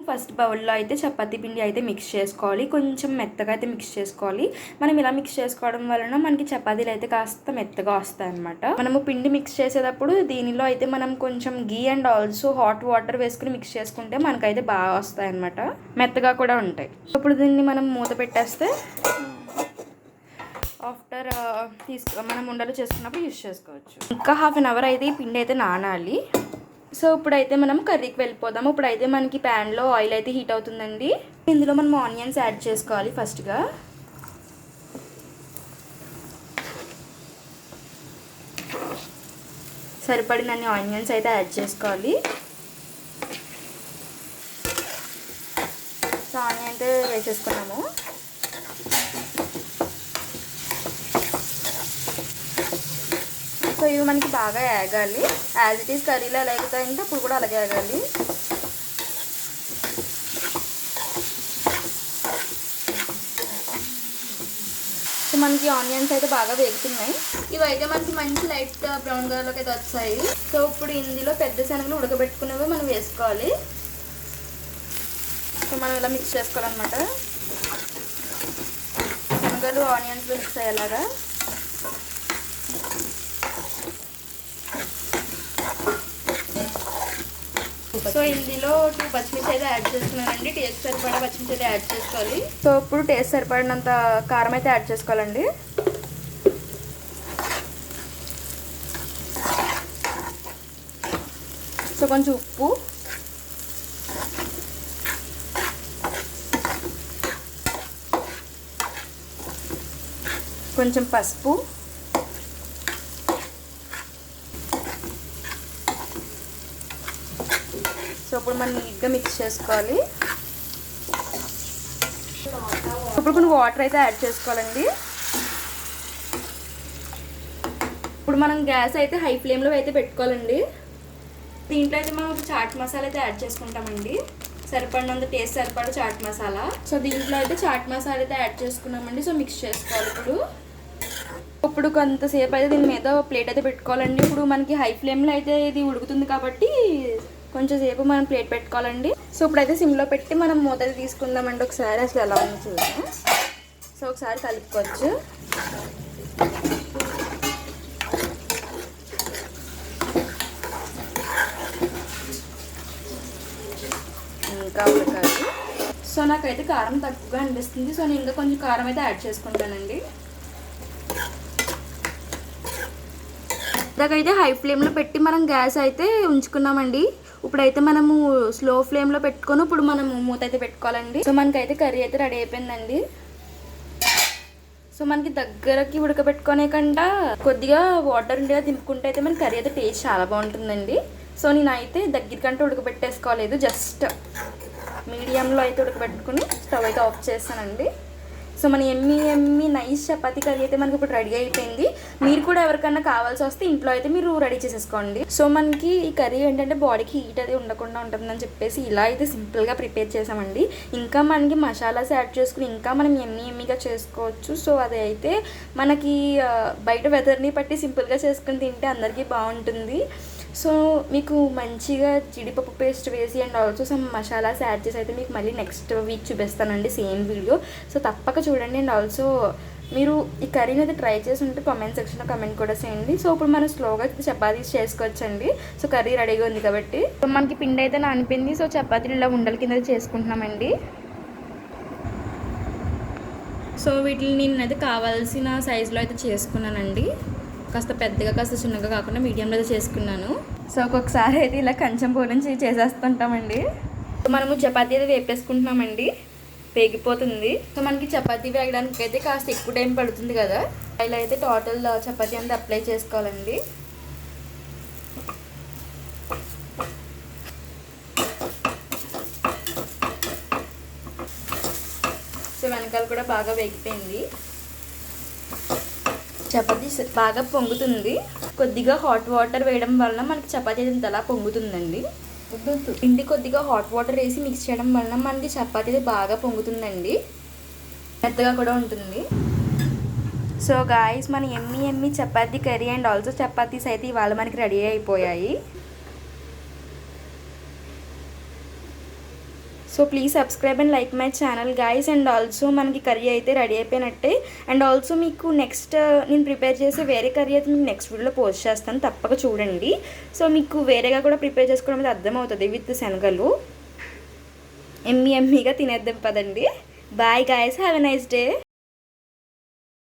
First బౌల్లో అయితే చపాతీ పిండి అయితే మిక్స్ చేసుకోవాలి. కొంచెం మెత్తగా అయితే మిక్స్ చేసుకోవాలి. మనం ఇలా మిక్స్ చేసుకోవడం వలన మనకి చపాతీలు అయితే కాస్త మెత్తగా వస్తాయి అన్నమాట. మనము పిండి మిక్స్ చేసేటప్పుడు దీనిలో అయితే మనం కొంచెం గీ అండ్ ఆల్సో హాట్ వాటర్ వేసుకుని మిక్స్ చేసుకుంటే మనకైతే బాగా వస్తాయి అన్నమాట. మెత్తగా కూడా ఉంటాయి. ఇప్పుడు దీన్ని మనం మూత పెట్టేస్తే ఆఫ్టర్ మనం ఉండలు చేసుకున్నప్పుడు యూస్ చేసుకోవచ్చు. ఇంకా హాఫ్ అన్ అవర్ అయితే ఈ పిండి అయితే నానాలి. సో ఇప్పుడైతే మనం కర్రీకి వెళ్ళిపోదాము. ఇప్పుడైతే మనకి ప్యాన్లో ఆయిల్ అయితే హీట్ అవుతుందండి. ఇందులో మనం ఆనియన్స్ యాడ్ చేసుకోవాలి. ఫస్ట్గా సరిపడినన్ని ఆనియన్స్ అయితే యాడ్ చేసుకోవాలి. సో ఆనియన్ అయితే వేసేసుకున్నాము. సో ఇవి మనకి బాగా వేగాలి. యాజ్ ఇట్ ఈస్ కర్రీలో ఎలా ఎగుతాయంటే అప్పుడు కూడా అలాగే వేగాలి. సో మనకి ఆనియన్స్ అయితే బాగా వేగుతున్నాయి. ఇవైతే మనకి మంచి లైట్ బ్రౌన్ కలర్లోకి అయితే వచ్చాయి. సో ఇప్పుడు ఇందులో పెద్ద శనగలు ఉడకబెట్టుకునేవి మనం వేసుకోవాలి. సో మనం ఇలా మిక్స్ చేసుకోవాలన్నమాట. శనగలు ఆనియన్స్లో మిక్స్ అయ్యేలాగా. సో ఇందులో 2 పచ్చిమిర్చి అయితే యాడ్ చేస్తున్నానండి. టేస్ట్ సరిపడా పచ్చిమిర్చి అయితే యాడ్ చేసుకోవాలి. సో ఇప్పుడు టేస్ట్ సరిపడినంత కారం అయితే యాడ్ చేసుకోవాలండి. సో కొంచెం ఉప్పు, కొంచెం పసుపు, సో ఇప్పుడు మనం నీట్గా మిక్స్ చేసుకోవాలి. ఇప్పుడు కొన్ని వాటర్ అయితే యాడ్ చేసుకోవాలండి. ఇప్పుడు మనం గ్యాస్ అయితే హై ఫ్లేమ్లో అయితే పెట్టుకోవాలండి. దీంట్లో అయితే మనం చాట్ మసాలా అయితే యాడ్ చేసుకుంటామండి. సరిపడినంత టేస్ట్ సరిపడ చాట్ మసాలా. సో దీంట్లో అయితే చాట్ మసాలా అయితే యాడ్ చేసుకున్నామండి. సో మిక్స్ చేసుకోవాలి. ఇప్పుడు కొంతసేపు అయితే దీని మీద ప్లేట్ అయితే పెట్టుకోవాలండి. ఇప్పుడు మనకి హై ఫ్లేమ్లో అయితే ఇది ఉడుకుతుంది కాబట్టి కొంచెం సేపు మనం ప్లేట్ పెట్టుకోవాలండి. సో ఇప్పుడైతే సిమ్లో పెట్టి మనం మూత తీసుకుందామండి. ఒకసారి అసలు ఎలా ఉంది చూద్దాం. సో ఒకసారి కలుపుకోవచ్చు. ఇంకా ఉడకాలి. సో నాకైతే కారం తక్కువగా అనిపిస్తుంది. సో నేను ఇంకా కొంచెం కారం అయితే యాడ్ చేసుకుంటానండి. ఇలాగైతే హై ఫ్లేమ్లో పెట్టి మనం గ్యాస్ అయితే ఉంచుకున్నామండి. ఇప్పుడైతే మనము స్లో ఫ్లేమ్లో పెట్టుకొని ఇప్పుడు మనము మూత అయితే పెట్టుకోవాలండి. సో మనకైతే కర్రీ అయితే రెడీ అయిపోయిందండి. సో మనకి దగ్గరకి ఉడకబెట్టుకునే కంటే కొద్దిగా వాటర్ ఉండేలా దింపుకుంటే అయితే మన కర్రీ అయితే టేస్ట్ చాలా బాగుంటుందండి. సో నేనైతే దగ్గరికంటే ఉడకబెట్టేసుకోలేదు. జస్ట్ మీడియంలో అయితే ఉడకబెట్టుకుని స్టవ్ అయితే ఆఫ్ చేస్తానండి. సో మన ఎమ్మి నైస్ చపాతీ కర్రీ అయితే మనకి ఇప్పుడు రెడీ అయిపోయింది. మీరు కూడా ఎవరికన్నా కావాల్సి వస్తే ఇంట్లో అయితే మీరు రెడీ చేసేసుకోండి. సో మనకి ఈ కర్రీ ఏంటంటే బాడీకి హీట్ అది ఉండకుండా ఉంటుందని చెప్పేసి ఇలా అయితే సింపుల్గా ప్రిపేర్ చేసామండి. ఇంకా మనకి మసాలాస్ యాడ్ చేసుకుని ఇంకా మనం ఎమ్మిగా చేసుకోవచ్చు. సో అది అయితే మనకి బయట వెదర్ని బట్టి సింపుల్గా చేసుకుని తింటే అందరికీ బాగుంటుంది. సో మీకు మంచిగా జీడిపప్పు పేస్ట్ వేసి and also some masalas add చేసి అయితే మీకు మళ్ళీ నెక్స్ట్ వీక్ చూపిస్తానండి సేమ్ వీడియో. సో తప్పక చూడండి. అండ్ ఆల్సో మీరు ఈ కర్రీని అయితే ట్రై చేసి ఉంటే కామెంట్ సెక్షన్లో కామెంట్ కూడా చేయండి. సో ఇప్పుడు మనం స్లోగా చపాతీస్ చేసుకోవచ్చండి. సో కర్రీ రెడీగా ఉంది కాబట్టి మనకి పిండి అయితే నానిపోయింది. సో చపాతీలు ఇలా ఉండల కింద చేసుకుంటున్నామండి. సో వీటిని నేనైతే కావాల్సిన సైజులో అయితే చేసుకున్నానండి. కాస్త పెద్దగా కాస్త చిన్నగా కాకుండా మీడియంలో అయితే చేసుకున్నాను. సో ఒక్కొక్కసారి అయితే ఇలా కంచం పోలించి చేసేస్తుంటామండి. మనము చపాతీ అయితే వేపేసుకుంటున్నామండి. వేగిపోతుంది. సో మనకి చపాతీ వేగడానికి అయితే కాస్త ఎక్కువ టైం పడుతుంది కదా. ఇలా అయితే టోటల్ చపాతీ అంతా అప్లై చేసుకోవాలండి. సో వెనకాల కూడా బాగా వేగిపోయింది. చపాతీ బాగా పొంగుతుంది. కొద్దిగా హాట్ వాటర్ వేయడం వలన మనకి చపాతీ ఇంతలా పొంగుతుందండి. పిండి కొద్దిగా హాట్ వాటర్ వేసి మిక్స్ చేయడం వలన మనకి చపాతీ బాగా పొంగుతుందండి. మెత్తగా కూడా ఉంటుంది. సో గాయస్ మన ఎమ్మి chapati curry and also chapatis అయితే ఇవాళ మనకి రెడీ అయిపోయాయి. So please subscribe and like my channel guys. And also మనకి కర్రీ అయితే రెడీ అయిపోయినట్టే. అండ్ ఆల్సో మీకు నెక్స్ట్ నేను ప్రిపేర్ చేసే వేరే కర్రీ అయితే మీకు నెక్స్ట్ వీడియోలో పోస్ట్ చేస్తాను, తప్పక చూడండి. సో మీకు వేరేగా కూడా ప్రిపేర్ చేసుకోవడం అనేది అర్థమవుతుంది విత్ శనగలు. ఎమ్మీగా తినేద్దాం పదండి. Bye guys, have a nice day.